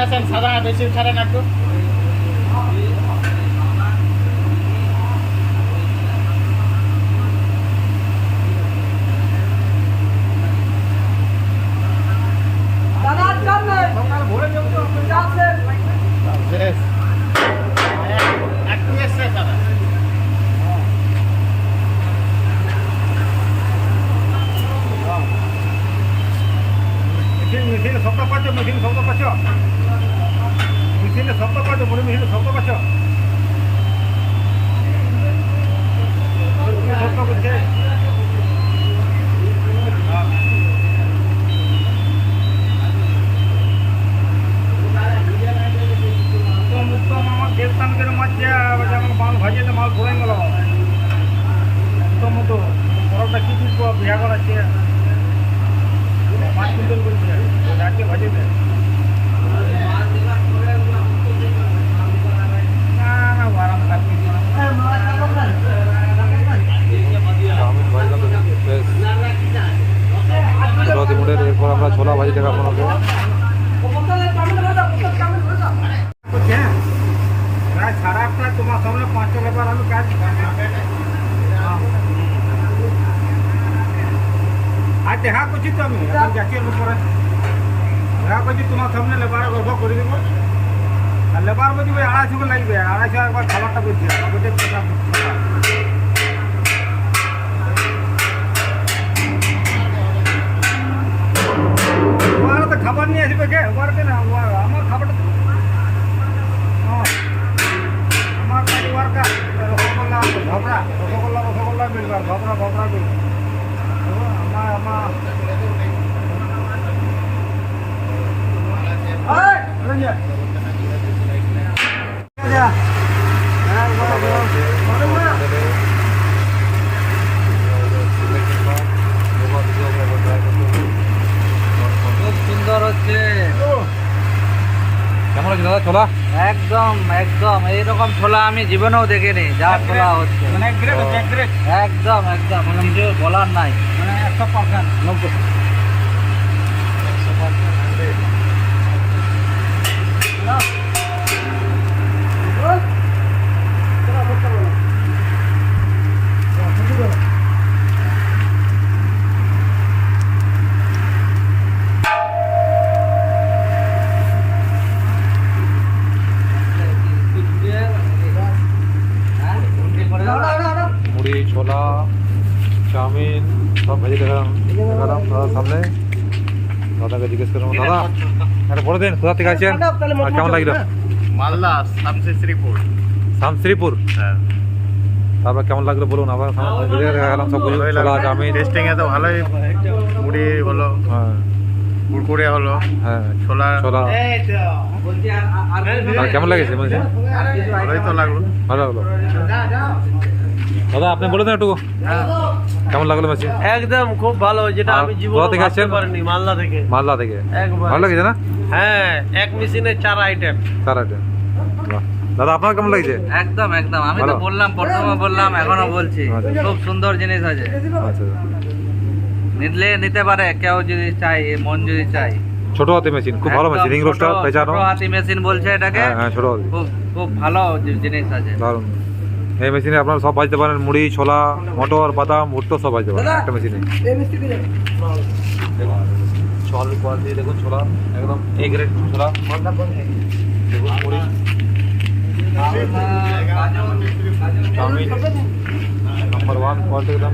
আসেন, সাদা বেশি ছাড়েন একটু। একটু এসছে দাদা। মেশিনে শব্দ পাচ্ছ, মেশিনে শব্দ পাচ্ছ, মেশিনে শব্দ পাচ্ছ, মনে মেশিনে শব্দ পাচ্ছ, শব্দ করছে। উত্তম আমার দেবস্থান করে মারছে, যেমন মাল ভাজিয়ে মাল পড়ে গেল। উত্তম মতো বরফটা কি দিব, বিয়া করাচ্ছে, মাছ কুইন্টাল করছে, রাখছে ভাজিয়ে দেয়। এরপর আমরা ছোলা ভাজি দেখা আপনাকে প্রায় 8:30 তোমার সামনে 5টা লেবার আমি কাজ আজ দেখা করছি তো আমি এখন যাচ্ছি উপরে দেখা করছি তোমার সামনে লেবারে গল্প করে দেবো আর লেবার বলছি 250 লাগবে 250 একবার খাবারটা করছি তো খাবার নিয়ে আসবে কে ওয়ার্কে না আমার খাবারটা আমার কাছে ওয়ার্কার রসগোল্লা ভবরা রসগোল্লা মিলবে ভবরা মিলবে আমার সুন্দর হচ্ছে। কেমন হচ্ছে দাদা ছোলা? একদম একদম এইরকম ছোলা আমি জীবনেও দেখিনি, যা ছোলা হচ্ছে মানে একদম একদম মানে কিছু বলার নাই, মানে 100% 90 মুড়ি ছোলা চাউমিন সব ভেজে দেখালাম দাদার সামনে। দাদাকে জিজ্ঞেস করলাম দাদা একটা বলে দিন কোথা থেকে আসছেন আর কেমন লাগলো? মালদা শামশ্রীপুর। শামশ্রীপুর, হ্যাঁ। তারপর কেমন লাগলো বলুন? আবার ভেজে দেখালাম সব কিছু, ছোলা চাউমিন। টেস্টিং এ তো ভালোই, মুড়ি হলো, হ্যাঁ কুরকুরে হলো, হ্যাঁ ছোলা ছোলা। আর কেমন লেগেছে বলছেন? ভালোই তো লাগলো। ভালো লাগলো। দাদা আপনি বলে দেন একটু কেমন লাগলো মেশিন? একদম খুব ভালো, যেটা আমি কোথা জীবনে থেকে আসছেন? ভাবতে পারিনি। মালদা থেকে। মালদা থেকে। একবার। ভালো লেগেছে না? হ্যাঁ, এক মেশিনে 4 আইটেম। চার আইটেম। বাহ। দাদা আপনার কেমন লাগছে? একদম একদম, আমি তো ভালো। বললাম, প্রথমে বললাম, এখনো বলছি, আচ্ছা। খুব সুন্দর জিনিস আছে। আচ্ছা নিতে পারে কেউ যদি চাই, মন যদি চাই। ছোট হাতি মেশিন খুব ভালো মেশিন, রিং রোস্টার পেঁচানো। ছোট হাতি মেশিন বলছে এটাকে। হ্যাঁ ছোট হাতি, খুব খুব ভালো জিনিস আছে। দারুণ। এই মেশিনে আপনারা সব ভাজতে পারেন, মুড়ি ছোলা মটর বাদাম ভুট্টো সব ভাজতে পারেন একটা মেশিনে। দেখুন ছোলার কোয়ালিটি দেখুন, ছোলা একদম এ গ্রেড ছোলা। দেখুন মুড়ি চাউমিন নাম্বার 1 কোয়ালিটি একদম।